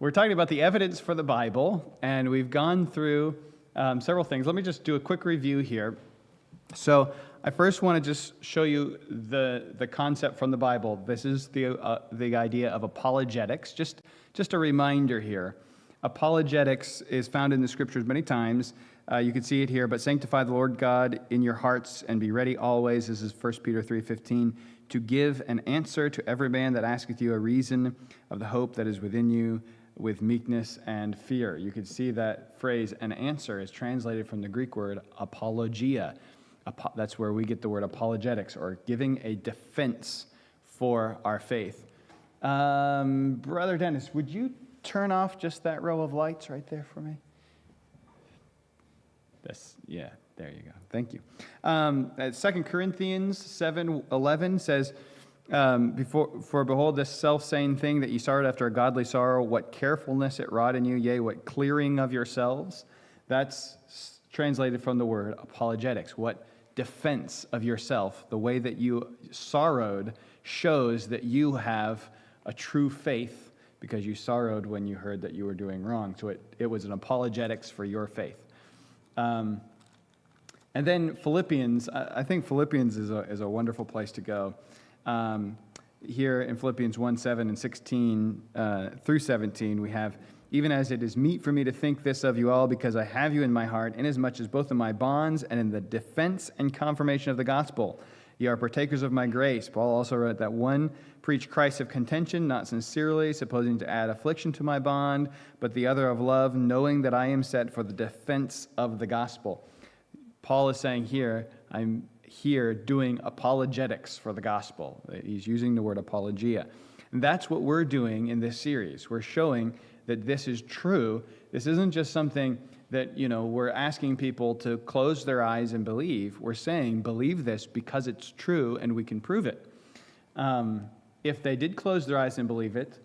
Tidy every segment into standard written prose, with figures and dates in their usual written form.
We're talking about the evidence for the Bible, and we've gone through several things. Let me just do a quick review here. So I first want to just show you the concept from the Bible. This is the idea of apologetics. Just a reminder here. Apologetics is found in the Scriptures many times. You can see it here, but sanctify the Lord God in your hearts and be ready always. This is 1 Peter 3:15. To give an answer to every man that asketh you a reason of the hope that is within you with meekness and fear. You can see that phrase, an answer, is translated from the Greek word apologia. That's where we get the word apologetics, or giving a defense for our faith. Brother Dennis, would you turn off just that row of lights right there for me? Yeah, there you go. Thank you. 2 Corinthians 7:11 says, For behold, this self-same thing that ye sorrowed after a godly sorrow, what carefulness it wrought in you, yea, what clearing of yourselves. That's translated from the word apologetics. What defense of yourself, the way that you sorrowed, shows that you have a true faith because you sorrowed when you heard that you were doing wrong. So it was an apologetics for your faith. And then Philippians, I think Philippians is a wonderful place to go. Here in Philippians 1:7 and 16 through 17, we have, even as it is meet for me to think this of you all, because I have you in my heart, inasmuch as both in my bonds and in the defense and confirmation of the gospel, ye are partakers of my grace. Paul also wrote that one preached Christ of contention, not sincerely, supposing to add affliction to my bond, but the other of love, knowing that I am set for the defense of the gospel. Paul is saying here, I'm here doing apologetics for the gospel. He's using the word apologia. And that's what we're doing in this series. We're showing that this is true. This isn't just something that, we're asking people to close their eyes and believe. We're saying, believe this because it's true and we can prove it. If they did close their eyes and believe it,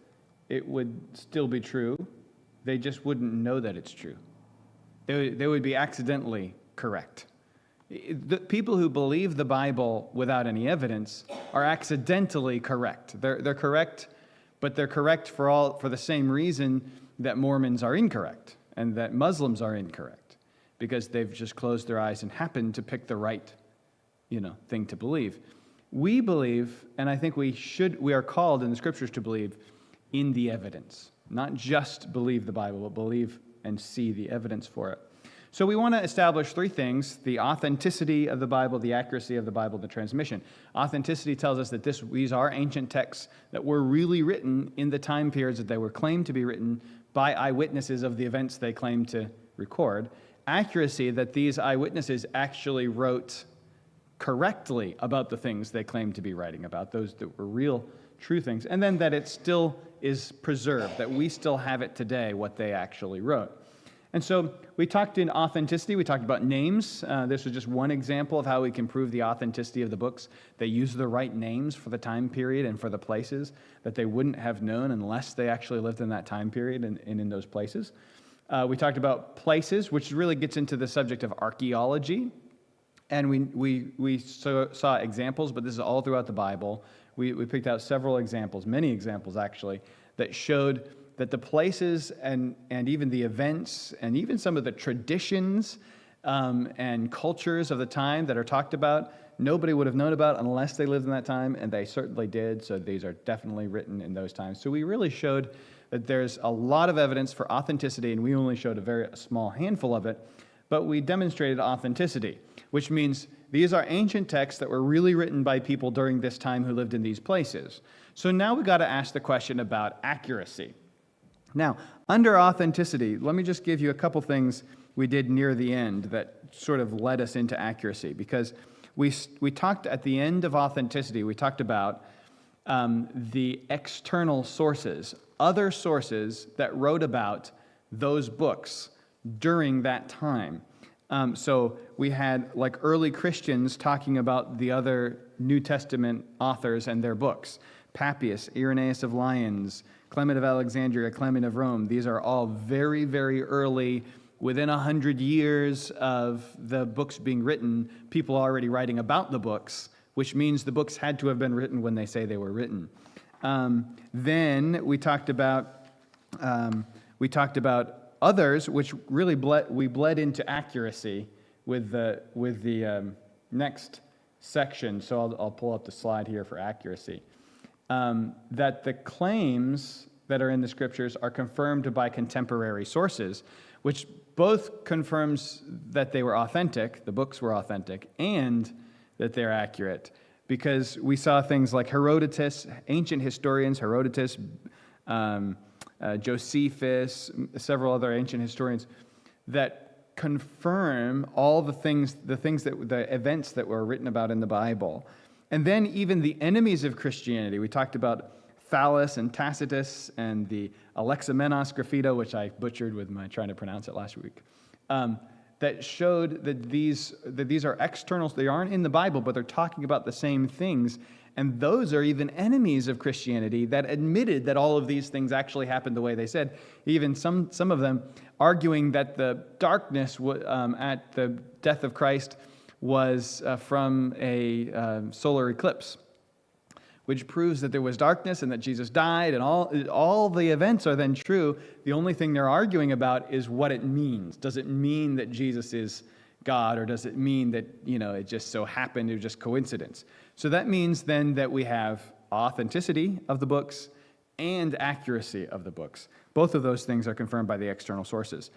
it would still be true. They just wouldn't know that it's true. They would be accidentally correct. The people who believe the Bible without any evidence are accidentally correct. They're correct, but they're correct for the same reason that Mormons are incorrect and that Muslims are incorrect, because they've just closed their eyes and happened to pick the right, thing to believe. We believe, and I think we are called in the Scriptures to believe in the evidence, not just believe the Bible, but believe and see the evidence for it. So we want to establish three things: the authenticity of the Bible, the accuracy of the Bible, the transmission. Authenticity tells us that these are ancient texts that were really written in the time periods that they were claimed to be written by eyewitnesses of the events they claimed to record. Accuracy, that these eyewitnesses actually wrote correctly about the things they claimed to be writing about, those that were real, true things. And then that it still is preserved, that we still have it today, what they actually wrote. And so we talked in authenticity, we talked about names. This was just one example of how we can prove the authenticity of the books. They use the right names for the time period and for the places that they wouldn't have known unless they actually lived in that time period and in those places. We talked about places, which really gets into the subject of archaeology. And we saw examples, but this is all throughout the Bible. We picked out several examples, many examples actually, that showed that the places and even the events and even some of the traditions and cultures of the time that are talked about, nobody would have known about unless they lived in that time, and they certainly did, so these are definitely written in those times. So we really showed that there's a lot of evidence for authenticity, and we only showed a small handful of it, but we demonstrated authenticity, which means these are ancient texts that were really written by people during this time who lived in these places. So now we've got to ask the question about accuracy. Now, under authenticity, let me just give you a couple things we did near the end that sort of led us into accuracy, because we talked at the end of authenticity, we talked about the external sources, other sources that wrote about those books during that time. So we had like early Christians talking about the other New Testament authors and their books. Papias, Irenaeus of Lyons, Clement of Alexandria, Clement of Rome. These are all very, very early, within 100 years of the books being written, people already writing about the books, which means the books had to have been written when they say they were written. Then we talked about We talked about others, which really we bled into accuracy with the next section. So I'll pull up the slide here for accuracy. That the claims that are in the scriptures are confirmed by contemporary sources, which both confirms that they were authentic, the books were authentic, and that they're accurate. Because we saw things like Herodotus, ancient historians, Herodotus, Josephus, several other ancient historians, that confirm all the events that were written about in the Bible. And then even the enemies of Christianity. We talked about Thallus and Tacitus and the Alexamenos Graffito, which I butchered with my trying to pronounce it last week, that showed that these are externals. They aren't in the Bible, but they're talking about the same things. And those are even enemies of Christianity that admitted that all of these things actually happened the way they said. Even some of them arguing that the darkness at the death of Christ was from a solar eclipse, which proves that there was darkness and that Jesus died, and all the events are then true. The only thing they're arguing about is what it means. Does it mean that Jesus is God, or does it mean that, it just so happened, it was just coincidence? So that means then that we have authenticity of the books and accuracy of the books. Both of those things are confirmed by the external sources.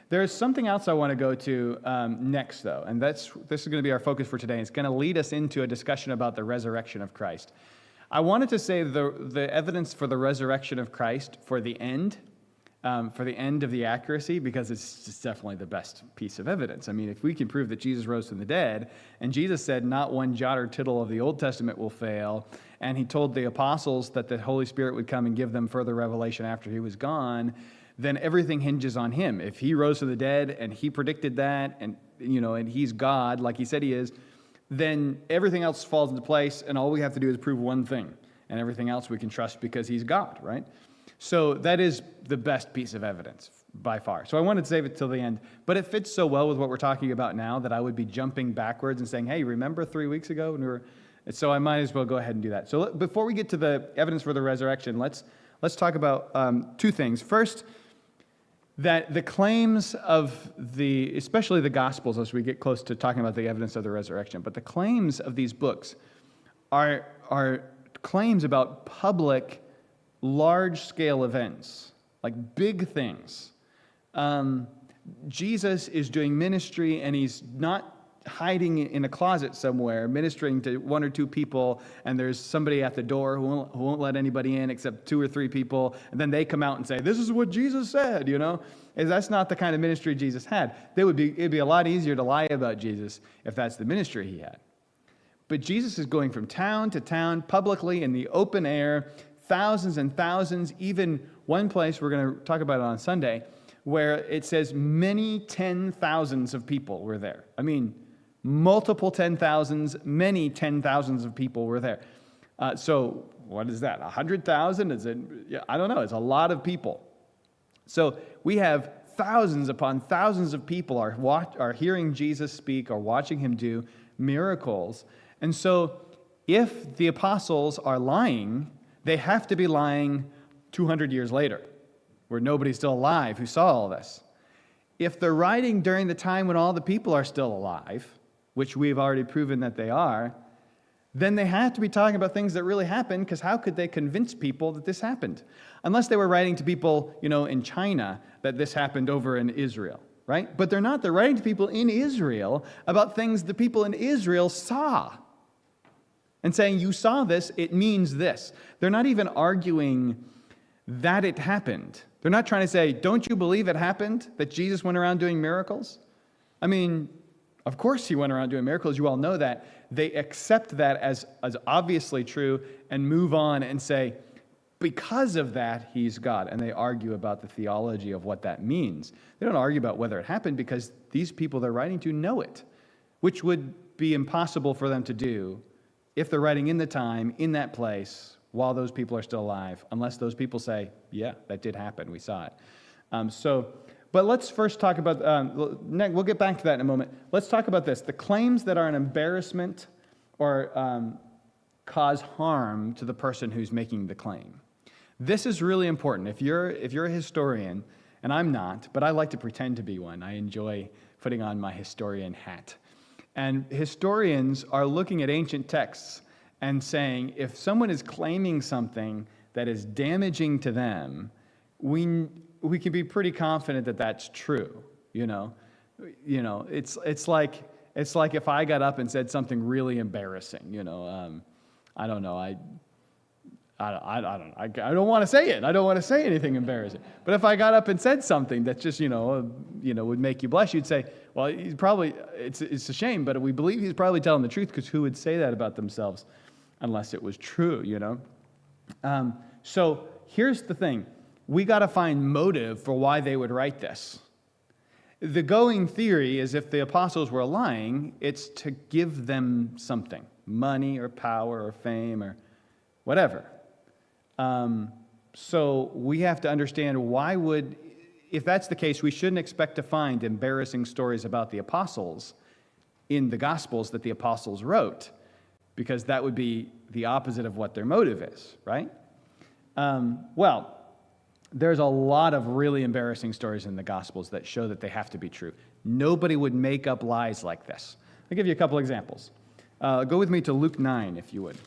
There's something else I want to go to next, though, and this is going to be our focus for today. It's going to lead us into a discussion about the resurrection of Christ. I wanted to say the evidence for the resurrection of Christ for the end of the accuracy, because it's just definitely the best piece of evidence. I mean, if we can prove that Jesus rose from the dead, and Jesus said not one jot or tittle of the Old Testament will fail, and he told the apostles that the Holy Spirit would come and give them further revelation after he was gone, then everything hinges on him. If he rose from the dead and he predicted that, and he's God like he said he is, then everything else falls into place, and all we have to do is prove one thing, and everything else we can trust because he's God, right? So that is the best piece of evidence by far. So I wanted to save it till the end, but it fits so well with what we're talking about now that I would be jumping backwards and saying, hey, remember 3 weeks ago? So I might as well go ahead and do that. So before we get to the evidence for the resurrection, let's talk about two things. First, that the claims of especially the Gospels, as we get close to talking about the evidence of the resurrection, but the claims of these books are claims about public, large-scale events, like big things. Jesus is doing ministry, and he's not hiding in a closet somewhere, ministering to one or two people, and there's somebody at the door who won't let anybody in except 2 or 3 people, and then they come out and say, this is what Jesus said, And that's not the kind of ministry Jesus had. It'd be a lot easier to lie about Jesus if that's the ministry he had. But Jesus is going from town to town, publicly, in the open air, thousands and thousands, even one place, we're going to talk about it on Sunday, where it says many 10,000s of people were there. I mean, multiple 10,000s, many 10,000s of people were there. So what is that, 100,000? Is it? I don't know. It's a lot of people. So we have thousands upon thousands of people are hearing Jesus speak or watching him do miracles. And so if the apostles are lying, they have to be lying 200 years later, where nobody's still alive who saw all this. If they're writing during the time when all the people are still alive, which we've already proven that they are, then they have to be talking about things that really happened, because how could they convince people that this happened? Unless they were writing to people, in China that this happened over in Israel, right? But they're not. They're writing to people in Israel about things the people in Israel saw and saying, you saw this, it means this. They're not even arguing that it happened. They're not trying to say, don't you believe it happened, that Jesus went around doing miracles? I mean, of course he went around doing miracles. You all know that. They accept that as obviously true and move on and say, because of that, he's God. And they argue about the theology of what that means. They don't argue about whether it happened, because these people they're writing to know it, which would be impossible for them to do if they're writing in the time, in that place, while those people are still alive, unless those people say, yeah, that did happen, we saw it. But let's first talk about, we'll get back to that in a moment. Let's talk about this. The claims that are an embarrassment or cause harm to the person who's making the claim. This is really important. If you're a historian, and I'm not, but I like to pretend to be one. I enjoy putting on my historian hat. And historians are looking at ancient texts and saying, if someone is claiming something that is damaging to them, we can be pretty confident that that's true. It's like if I got up and said something really embarrassing. I don't know. I don't want to say it. I don't want to say anything embarrassing. But if I got up and said something that just would make you blush, you'd say, well, he's probably it's a shame, but we believe he's probably telling the truth, because who would say that about themselves unless it was true? So here's the thing: we got to find motive for why they would write this. The going theory is, if the apostles were lying, it's to give them something, money or power or fame or whatever. So we have to understand if that's the case, we shouldn't expect to find embarrassing stories about the apostles in the Gospels that the apostles wrote, because that would be the opposite of what their motive is, right? There's a lot of really embarrassing stories in the Gospels that show that they have to be true. Nobody would make up lies like this. I'll give you a couple examples. Go with me to Luke 9, if you would.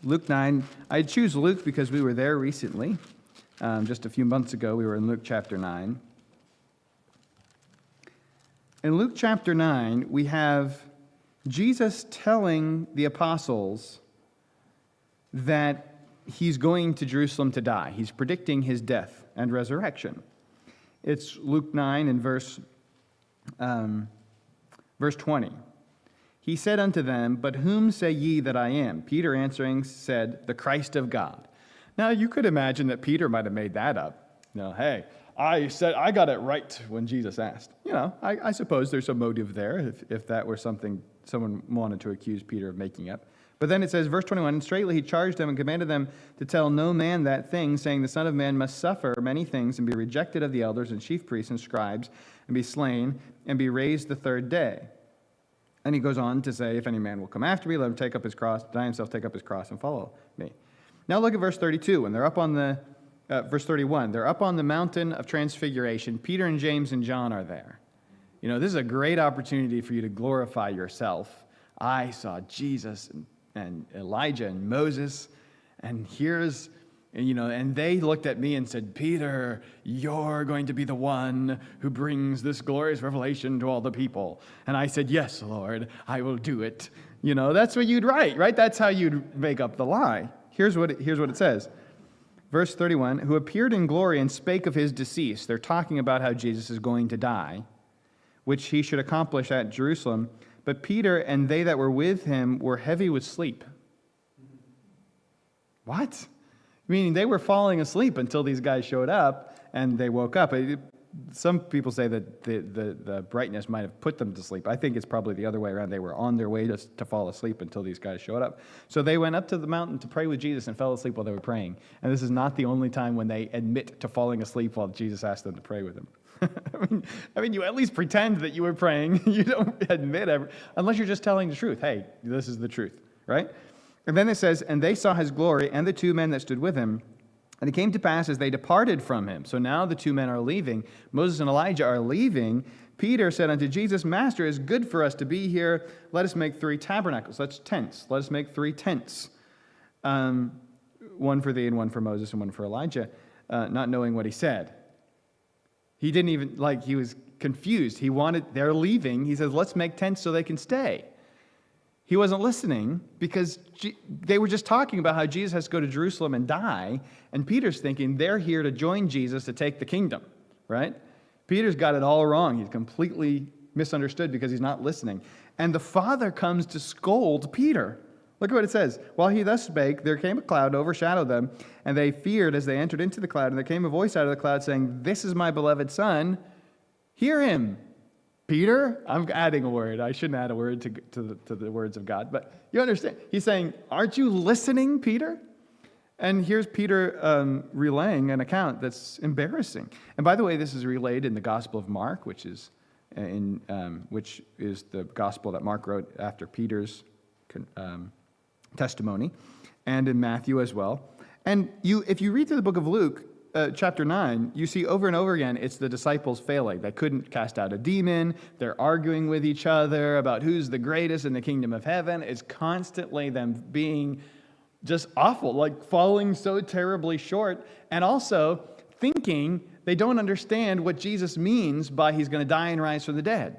Luke 9, I choose Luke because we were there recently. Just a few months ago, we were in Luke chapter 9. In Luke chapter 9, we have Jesus telling the apostles that he's going to Jerusalem to die. He's predicting his death and resurrection. It's Luke 9 and verse 20. He said unto them, But whom say ye that I am? Peter answering said, The Christ of God. Now you could imagine that Peter might have made that up. Hey, I got it right when Jesus asked. I suppose there's a motive there if that were something someone wanted to accuse Peter of making up. But then it says, verse 21, And straightly he charged them and commanded them to tell no man that thing, saying, The Son of Man must suffer many things, and be rejected of the elders and chief priests and scribes, and be slain, and be raised the third day. And he goes on to say, If any man will come after me, let him take up his cross, deny himself, take up his cross, and follow me. Now look at verse 32. When they're up on verse 31, they're up on the mountain of transfiguration. Peter and James and John are there. This is a great opportunity for you to glorify yourself. I saw Jesus and Elijah and Moses, and and they looked at me and said, Peter, you're going to be the one who brings this glorious revelation to all the people. And I said, yes, Lord, I will do it. That's what you'd write, right? That's how you'd make up the lie. Here's what it says. Verse 31, who appeared in glory and spake of his decease. They're talking about how Jesus is going to die, which he should accomplish at Jerusalem. But Peter and they that were with him were heavy with sleep. What? Meaning they were falling asleep until these guys showed up and they woke up. Some people say that the brightness might have put them to sleep. I think it's probably the other way around. They were on their way to fall asleep until these guys showed up. So they went up to the mountain to pray with Jesus and fell asleep while they were praying. And this is not the only time when they admit to falling asleep while Jesus asked them to pray with him. I mean, you at least pretend that you were praying. You don't admit unless you're just telling the truth. Hey, this is the truth, right? And then it says, and they saw his glory and the two men that stood with him. And it came to pass as they departed from him. So now the two men are leaving. Moses and Elijah are leaving. Peter said unto Jesus, Master, it is good for us to be here. Let us make 3 tabernacles. That's tents. Let us make 3 tents. One for thee and one for Moses and one for Elijah, not knowing what he said. He didn't even, he was confused. They're leaving. He says, let's make tents so they can stay. He wasn't listening because they were just talking about how Jesus has to go to Jerusalem and die. And Peter's thinking they're here to join Jesus to take the kingdom, right? Peter's got it all wrong. He's completely misunderstood because he's not listening. And the Father comes to scold Peter. Look at what it says. While he thus spake, there came a cloud to overshadow them, and they feared as they entered into the cloud. And there came a voice out of the cloud saying, This is my beloved Son. Hear him. Peter, I'm adding a word. I shouldn't add a word to the words of God, but you understand. He's saying, aren't you listening, Peter? And here's Peter relaying an account that's embarrassing. And by the way, this is relayed in the Gospel of Mark, which is the gospel that Mark wrote after Peter's testimony, and in Matthew as well. And if you read through the book of Luke, chapter 9, you see over and over again, it's the disciples failing. They couldn't cast out a demon. They're arguing with each other about who's the greatest in the kingdom of heaven. It's constantly them being just awful, like falling so terribly short, and also thinking they don't understand what Jesus means by he's going to die and rise from the dead.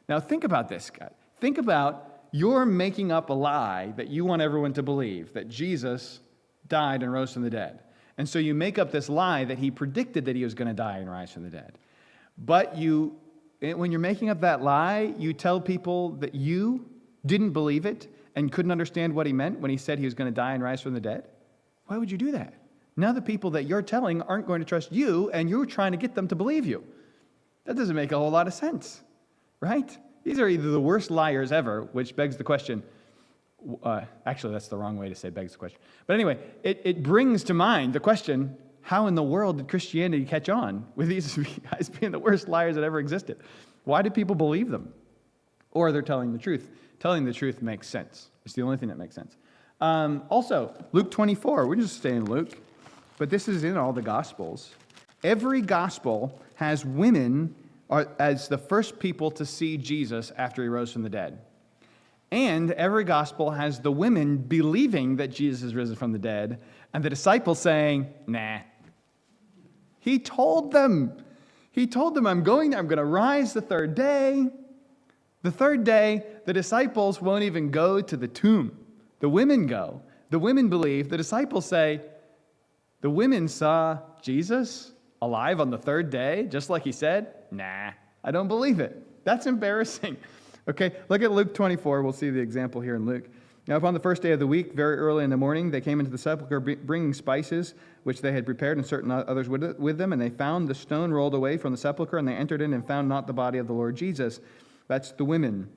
Now think about this, guy. Think about you're making up a lie that you want everyone to believe, that Jesus died and rose from the dead. And so you make up this lie that he predicted that he was going to die and rise from the dead. But when you're making up that lie, you tell people that you didn't believe it and couldn't understand what he meant when he said he was going to die and rise from the dead. Why would you do that? Now the people that you're telling aren't going to trust you, and you're trying to get them to believe you. That doesn't make a whole lot of sense, right? These are either the worst liars ever, which begs the question, actually, that's the wrong way to say begs the question. But anyway, it brings to mind the question, how in the world did Christianity catch on with these guys being the worst liars that ever existed? Why did people believe them? Or they're telling the truth. Telling the truth makes sense. It's the only thing that makes sense. Also, Luke 24, we're just staying in Luke, but this is in all the Gospels. Every Gospel has women as the first people to see Jesus after he rose from the dead. And every gospel has the women believing that Jesus is risen from the dead, and the disciples saying, nah. He told them, I'm going to rise the third day. The third day, the disciples won't even go to the tomb. The women go. The women believe. The disciples say, the women saw Jesus alive on the third day, just like he said. Nah, I don't believe it. That's embarrassing. Okay, look at Luke 24. We'll see the example here in Luke. Now, upon the first day of the week, very early in the morning, they came into the sepulchre bringing spices, which they had prepared, and certain others with them. And they found the stone rolled away from the sepulchre, and they entered in and found not the body of the Lord Jesus. That's the women.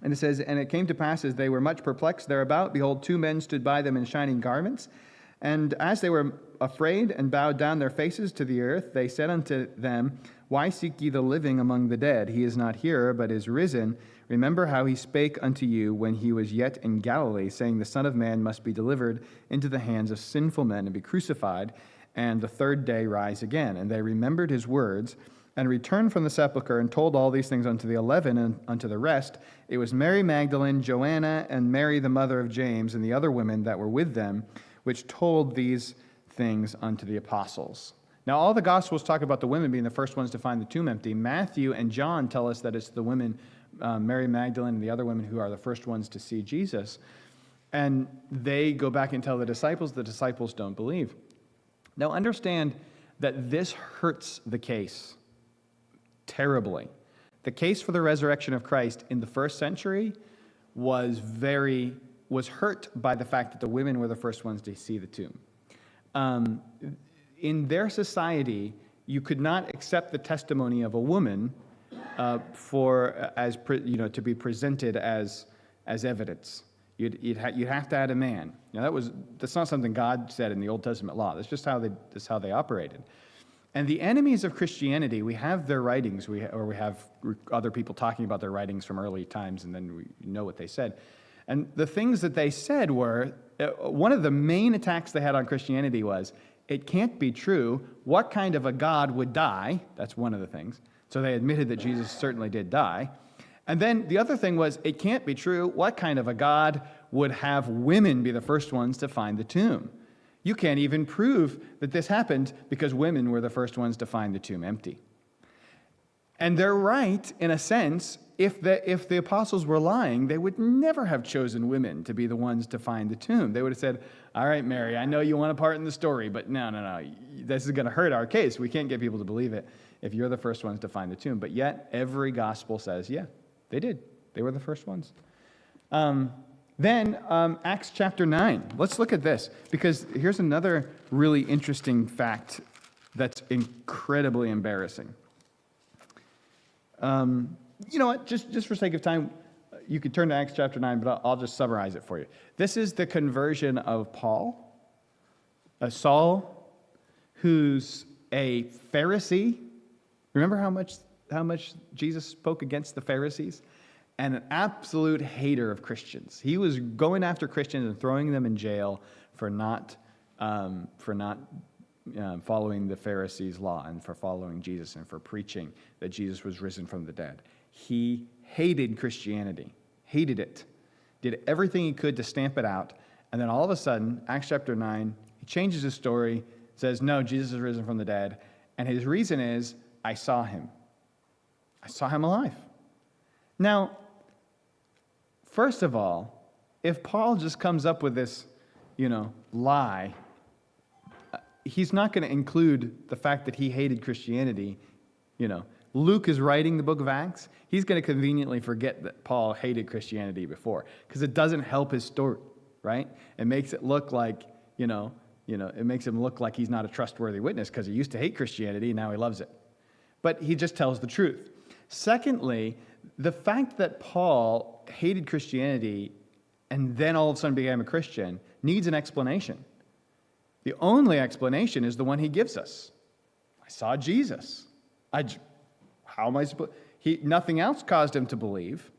And it says, and it came to pass as they were much perplexed thereabout, behold, two men stood by them in shining garments. And as they were afraid and bowed down their faces to the earth, they said unto them, why seek ye the living among the dead? He is not here, but is risen. Remember how he spake unto you when he was yet in Galilee, saying, the Son of Man must be delivered into the hands of sinful men and be crucified, and the third day rise again. And they remembered his words, and returned from the sepulchre, and told all these things unto the 11 and unto the rest. It was Mary Magdalene, Joanna, and Mary the mother of James, and the other women that were with them, which told these things unto the apostles. Now, all the Gospels talk about the women being the first ones to find the tomb empty. Matthew and John tell us that it's the women, Mary Magdalene and the other women, who are the first ones to see Jesus. And they go back and tell the disciples don't believe. Now, understand that this hurts the case terribly. The case for the resurrection of Christ in the first century was hurt by the fact that the women were the first ones to see the tomb. In their society, you could not accept the testimony of a woman to be presented as evidence. You'd have to add a man. Now that's not something God said in the Old Testament law. That's just how they operated. And the enemies of Christianity, we have their writings, we have other people talking about their writings from early times, and then we know what they said. And the things that they said were, one of the main attacks they had on Christianity was, it can't be true. What kind of a God would die? That's one of the things. So they admitted that Jesus certainly did die. And then the other thing was, it can't be true. What kind of a God would have women be the first ones to find the tomb? You can't even prove that this happened because women were the first ones to find the tomb empty. And they're right, in a sense. If the apostles were lying, they would never have chosen women to be the ones to find the tomb. They would have said, all right, Mary, I know you want a part in the story, but no. This is going to hurt our case. We can't get people to believe it if you're the first ones to find the tomb. But yet, every gospel says, yeah, they did. They were the first ones. Then, Acts chapter 9. Let's look at this, because here's another really interesting fact that's incredibly embarrassing. You know what? Just for sake of time, you could turn to Acts chapter 9, but I'll just summarize it for you. This is the conversion of Saul, who's a Pharisee. Remember how much Jesus spoke against the Pharisees? And an absolute hater of Christians. He was going after Christians and throwing them in jail for not for not following the Pharisees' law and for following Jesus and for preaching that Jesus was risen from the dead. He hated Christianity, hated it, did everything he could to stamp it out, and then all of a sudden, Acts chapter 9, he changes his story, says, no, Jesus is risen from the dead, and his reason is, I saw him. I saw him alive. Now, first of all, if Paul just comes up with this, lie, he's not going to include the fact that he hated Christianity. Luke is writing the book of Acts. He's going to conveniently forget that Paul hated Christianity before, because it doesn't help his story, right? It makes it look like, it makes him look like he's not a trustworthy witness because he used to hate Christianity, now he loves it. But he just tells the truth. Secondly, the fact that Paul hated Christianity and then all of a sudden became a Christian needs an explanation. The only explanation is the one he gives us. I saw Jesus. How am I supposed? Nothing else caused him to believe,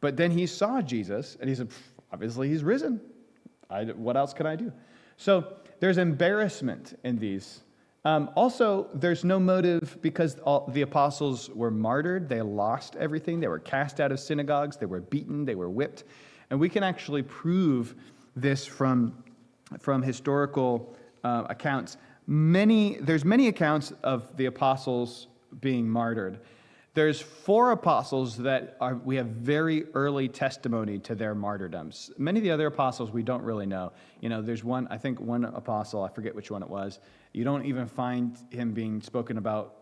but then he saw Jesus and he said, obviously he's risen. What else can I do? So there's embarrassment in these. Also, there's no motive because the apostles were martyred. They lost everything. They were cast out of synagogues. They were beaten. They were whipped. And we can actually prove this from historical accounts. There's many accounts of the apostles being martyred. There's 4 apostles that we have very early testimony to their martyrdoms. Many of the other apostles we don't really know. There's one apostle, I forget which one it was. You don't even find him being spoken about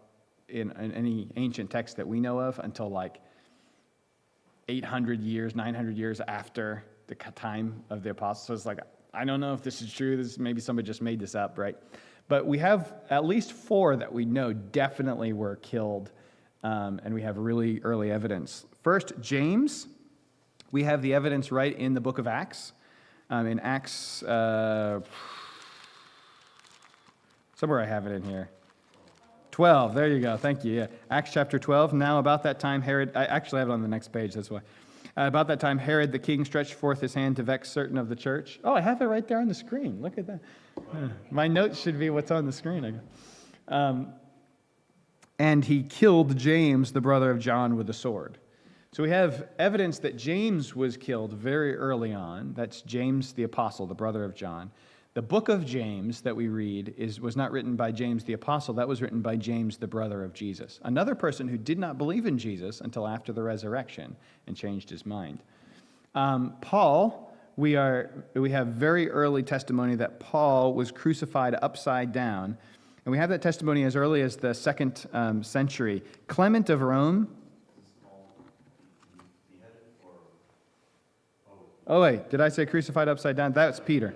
in any ancient text that we know of until like 800 years, 900 years after the time of the apostles. So it's like, I don't know if this is true. Maybe somebody just made this up, right? But we have at least 4 that we know definitely were killed. And we have really early evidence. First, James. We have the evidence right in the book of Acts. In Acts, somewhere I have it in here. 12, there you go, thank you. Yeah. Acts chapter 12. Now about that time Herod, I actually have it on the next page, that's why. About that time Herod the king stretched forth his hand to vex certain of the church. Oh, I have it right there on the screen. Look at that. My notes should be what's on the screen. And he killed James, the brother of John, with a sword. So we have evidence that James was killed very early on. That's James the apostle, the brother of John. The book of James that we read was not written by James the apostle. That was written by James, the brother of Jesus. Another person who did not believe in Jesus until after the resurrection and changed his mind. Paul, we have very early testimony that Paul was crucified upside down. And we have that testimony as early as the 2nd century. Clement of Rome. Oh wait, did I say crucified upside down? That's Peter.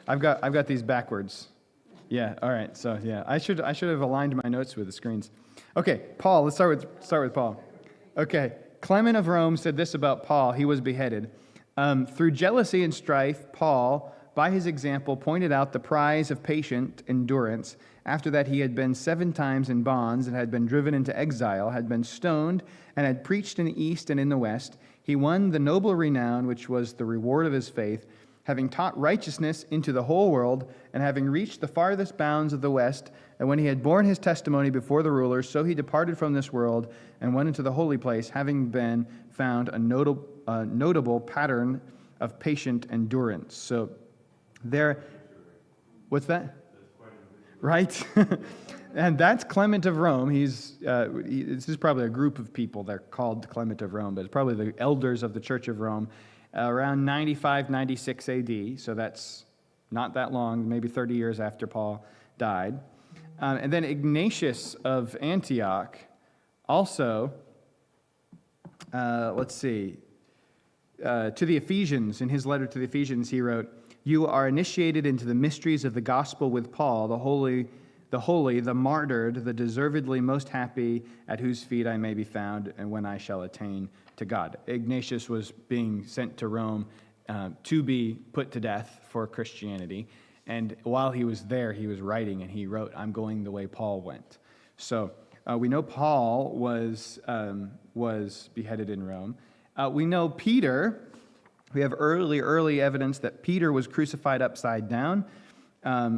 I've got these backwards. Yeah. All right. So yeah, I should have aligned my notes with the screens. Okay, Paul. Let's start with Paul. Okay, Clement of Rome said this about Paul. He was beheaded through jealousy and strife. Paul, by his example, pointed out the prize of patient endurance. After that, he had been 7 times in bonds and had been driven into exile, had been stoned, and had preached in the east and in the west. He won the noble renown, which was the reward of his faith, having taught righteousness into the whole world, and having reached the farthest bounds of the west. And when he had borne his testimony before the rulers, so he departed from this world and went into the holy place, having been found a notable pattern of patient endurance. So there, what's that? Right? And that's Clement of Rome. This is probably a group of people. They're called Clement of Rome, but it's probably the elders of the Church of Rome, around 95, 96 AD. So that's not that long, maybe 30 years after Paul died. And then Ignatius of Antioch also, to the Ephesians, in his letter to the Ephesians, he wrote, "You are initiated into the mysteries of the gospel with Paul, the holy, the martyred, the deservedly most happy, at whose feet I may be found, and when I shall attain to God." Ignatius was being sent to Rome to be put to death for Christianity. And while he was there, he was writing, and he wrote, "I'm going the way Paul went." So we know Paul was beheaded in Rome. We know Peter. We have early evidence that Peter was crucified upside down.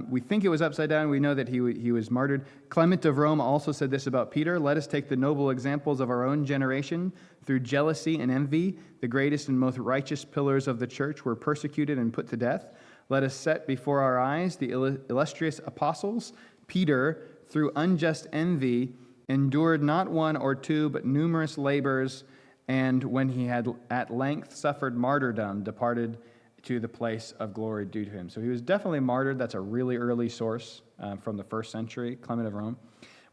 We think it was upside down. We know that he was martyred. Clement of Rome also said this about Peter: "Let us take the noble examples of our own generation. Through jealousy and envy, the greatest and most righteous pillars of the church were persecuted and put to death. Let us set before our eyes the illustrious apostles. Peter, through unjust envy, endured not one or two, but numerous labors, and when he had at length suffered martyrdom, departed to the place of glory due to him." So he was definitely martyred. That's a really early source from the first century, Clement of Rome.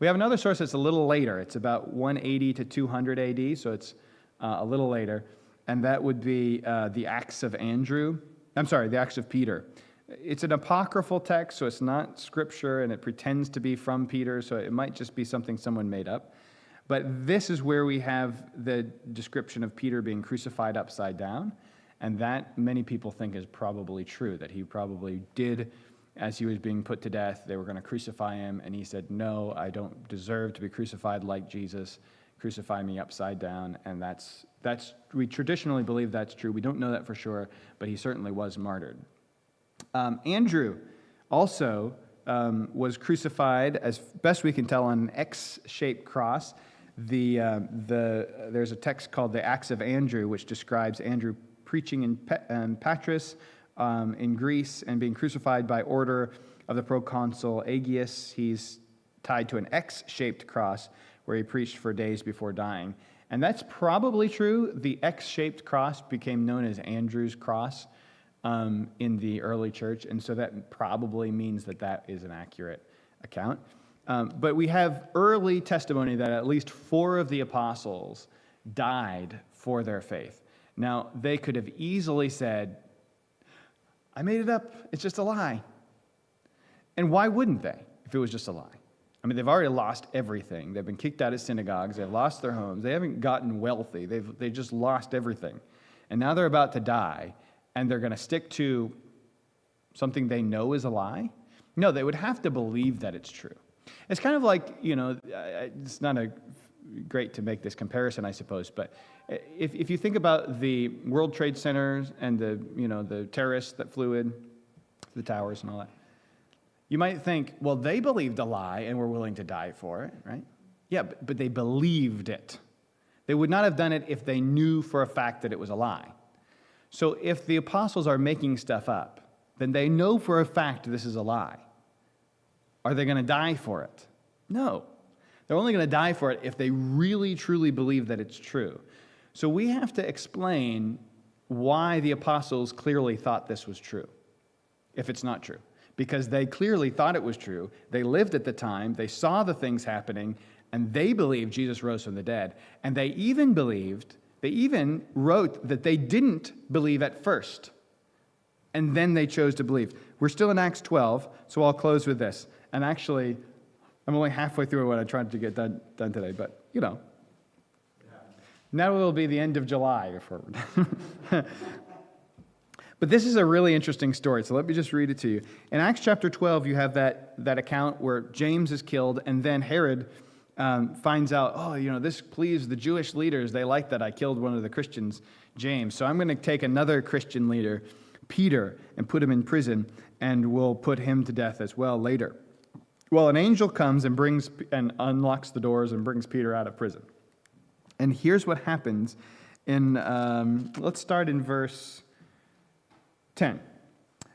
We have another source that's a little later. It's about 180 to 200 AD, so it's a little later, and that would be the Acts of Peter. It's an apocryphal text, so it's not scripture, and it pretends to be from Peter, so it might just be something someone made up. But this is where we have the description of Peter being crucified upside down, and that many people think is probably true, that he probably did, as he was being put to death, they were going to crucify him, and he said, "No, I don't deserve to be crucified like Jesus. Crucify me upside down." And that's we traditionally believe that's true. We don't know that for sure, but he certainly was martyred. Andrew also was crucified, as best we can tell, on an X-shaped cross. There's a text called the Acts of Andrew, which describes Andrew preaching in Patras in Greece and being crucified by order of the proconsul Aegeus. He's tied to an X-shaped cross where he preached for days before dying. And that's probably true. The X-shaped cross became known as Andrew's cross in the early church, and so that probably means that is an accurate account. But we have early testimony that at least 4 of the apostles died for their faith. Now, they could have easily said, "I made it up, it's just a lie." And why wouldn't they if it was just a lie? I mean, they've already lost everything. They've been kicked out of synagogues. They've lost their homes. They haven't gotten wealthy. They just lost everything. And now they're about to die, and they're going to stick to something they know is a lie? No, they would have to believe that it's true. It's kind of like, it's not great to make this comparison, I suppose, but if you think about the World Trade Centers and the terrorists that flew in, the towers and all that, you might think, well, they believed a lie and were willing to die for it, right? Yeah, but they believed it. They would not have done it if they knew for a fact that it was a lie. So if the apostles are making stuff up, then they know for a fact this is a lie. Are they going to die for it? No. They're only going to die for it if they really, truly believe that it's true. So we have to explain why the apostles clearly thought this was true, if it's not true. Because they clearly thought it was true. They lived at the time. They saw the things happening, and they believed Jesus rose from the dead. And they even wrote that they didn't believe at first, and then they chose to believe. We're still in Acts 12, so I'll close with this. And actually, I'm only halfway through what I tried to get done today, but, now will be the end of July. But this is a really interesting story, so let me just read it to you. In Acts chapter 12, you have that account where James is killed, and then Herod finds out, this pleased the Jewish leaders. They like that I killed one of the Christians, James. So I'm going to take another Christian leader, Peter, and put him in prison, and we'll put him to death as well later. Well, an angel comes and unlocks the doors and brings Peter out of prison. And here's what happens let's start in verse 10.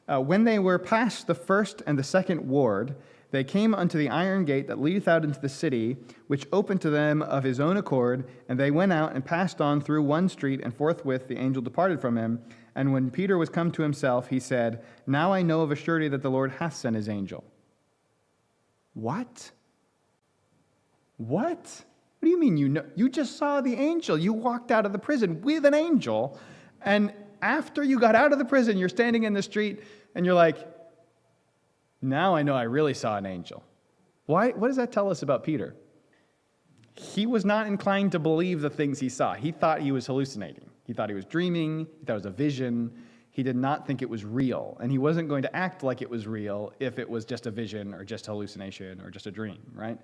When they were past the first and the second ward, they came unto the iron gate that leadeth out into the city, which opened to them of his own accord, and they went out and passed on through one street, and forthwith the angel departed from him. And when Peter was come to himself, he said, "Now I know of a surety that the Lord hath sent his angel." What? What do you mean you know? You just saw the angel. You walked out of the prison with an angel, and after you got out of the prison, you're standing in the street, and you're like, "Now I know I really saw an angel." Why? What does that tell us about Peter? He was not inclined to believe the things he saw. He thought he was hallucinating. He thought he was dreaming. He thought it was a vision. He did not think it was real, and he wasn't going to act like it was real if it was just a vision or just hallucination or just a dream, right?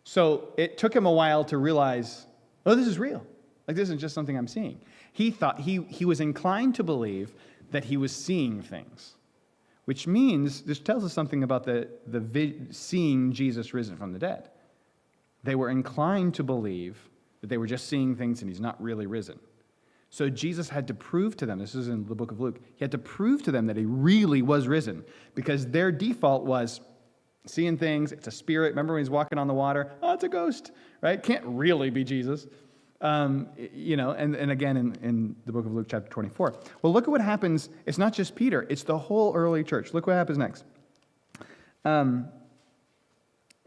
So it took him a while to realize, oh, this is real. Like, this isn't just something I'm seeing. He thought he was inclined to believe that he was seeing things, which means this tells us something about seeing Jesus risen from the dead. They were inclined to believe that they were just seeing things and he's not really risen. So Jesus had to prove to them, this is in the book of Luke, he had to prove to them that he really was risen, because their default was seeing things, it's a spirit. Remember when he's walking on the water? Oh, it's a ghost, right? Can't really be Jesus. And again in the book of Luke chapter 24. Well, look at what happens. It's not just Peter, it's the whole early church. Look what happens next.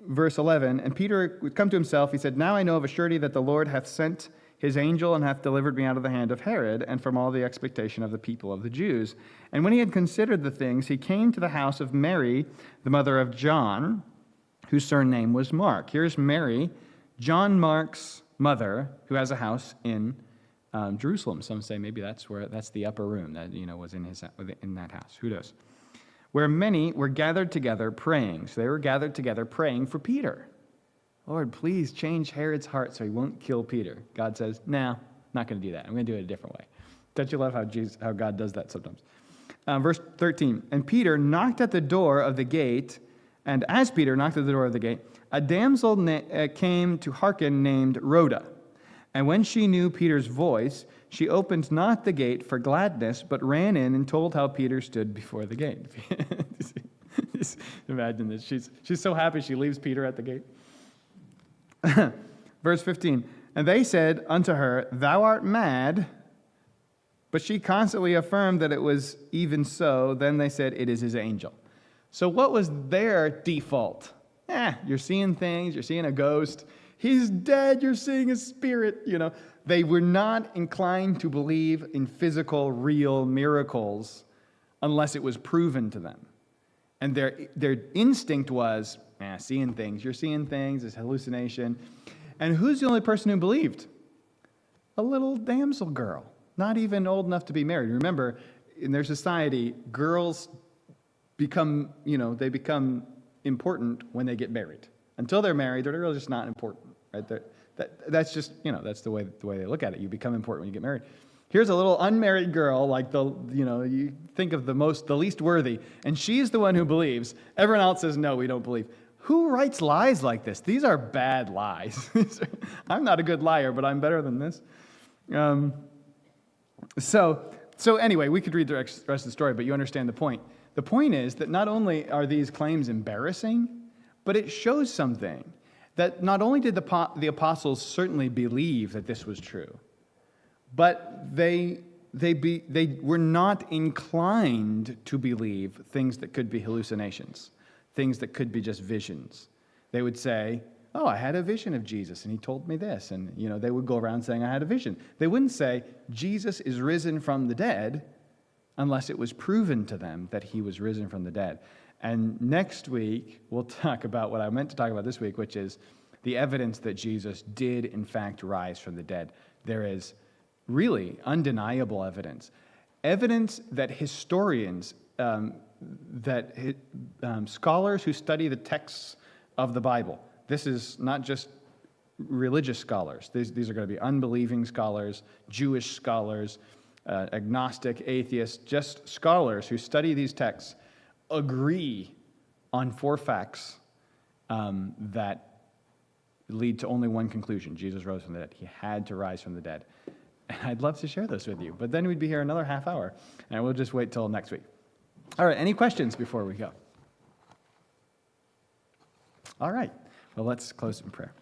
Verse 11, and Peter would come to himself. He said, now I know of a surety that the Lord hath sent his angel and hath delivered me out of the hand of Herod and from all the expectation of the people of the Jews. And when he had considered the things, he came to the house of Mary, the mother of John, whose surname was Mark. Here's Mary, John Mark's mother, who has a house in Jerusalem. Some say maybe that's the upper room that was in that house. Who knows? Where many were gathered together praying. So they were gathered together praying for Peter. Lord, please change Herod's heart so he won't kill Peter. God says, no, not going to do that. I'm going to do it a different way. Don't you love how God does that sometimes? Verse 13, and Peter knocked at the door of the gate, and as Peter knocked at the door of the gate, a damsel came to hearken named Rhoda. And when she knew Peter's voice, she opened not the gate for gladness, but ran in and told how Peter stood before the gate. Just imagine this. She's so happy she leaves Peter at the gate. Verse 15, and they said unto her, thou art mad. But she constantly affirmed that it was even so. Then they said, it is his angel. So what was their default? You're seeing things, you're seeing a ghost. He's dead, you're seeing a spirit, They were not inclined to believe in physical, real miracles unless it was proven to them. And their instinct was, seeing things, you're seeing things, it's hallucination. And who's the only person who believed? A little damsel girl, not even old enough to be married. Remember, in their society, girls become important when they get married. Until they're married, they're really just not important, right? That's just, that's the way they look at it. You become important when you get married. Here's a little unmarried girl, like you think of the least worthy, and she's the one who believes. Everyone else says, no, we don't believe. Who writes lies like this? These are bad lies. I'm not a good liar, but I'm better than this. So anyway, we could read the rest of the story, but you understand the point. The point is that not only are these claims embarrassing, but it shows something. That not only did the apostles certainly believe that this was true, but they were not inclined to believe things that could be hallucinations, things that could be just visions. They would say, oh, I had a vision of Jesus, and he told me this. And, they would go around saying, I had a vision. They wouldn't say, Jesus is risen from the dead, unless it was proven to them that he was risen from the dead. And next week, we'll talk about what I meant to talk about this week, which is the evidence that Jesus did, in fact, rise from the dead. There is really undeniable evidence. Evidence that historians, scholars who study the texts of the Bible, this is not just religious scholars. These are going to be unbelieving scholars, Jewish scholars, agnostic, atheists, just scholars who study these texts, agree on 4 facts that lead to only one conclusion. Jesus rose from the dead. He had to rise from the dead. And I'd love to share those with you, but then we'd be here another half hour, and we'll just wait till next week. All right, any questions before we go? All right, well, let's close in prayer.